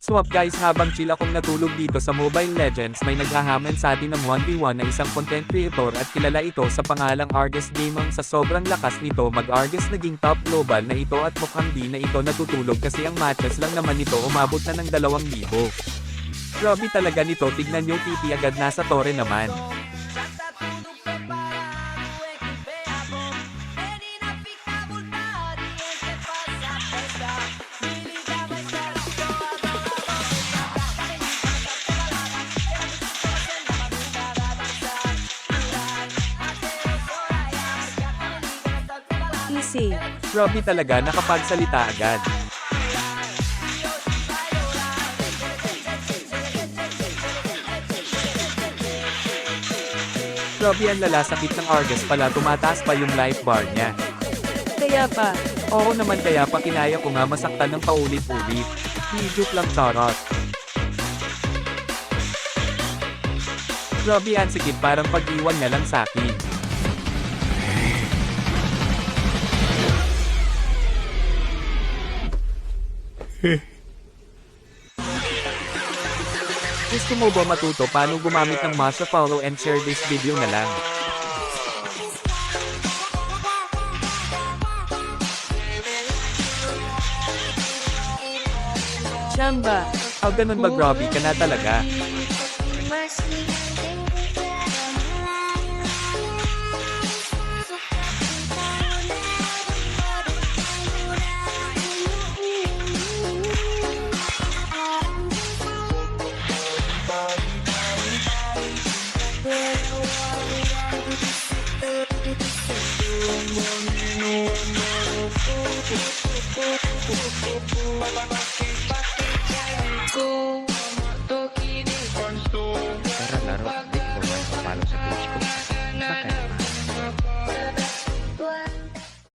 So up guys, habang chill akong natulog dito sa Mobile Legends, may naghahamon sa atin ng 1v1 na isang content creator at kilala ito sa pangalang Argus Gaming. Sa sobrang lakas nito mag-Argus naging top global na ito at mukhang di na ito natutulog kasi ang matches lang naman nito umabot na ng 2,000. Grabe talaga nito, tignan nyo, TP agad nasa tore naman. Easy. Grabe talaga, nakapagsalita agad. Grabe ang lalasakit ng Argus pala, tumataas pa yung life bar niya. Kaya pa. Oo naman, kaya pa kinaya ko nga masaktan ng paulit-ulit. Joke lang, charot. Grabe ang sakit, parang pag-iwan na lang sa akin. Gusto mo ba matuto paano gumamit ng Masha? Follow and share this video na lang. Chamba. Ganun ba, grabe ka na talaga? Tara laro, di ko ba follow sa page ko? Bakit?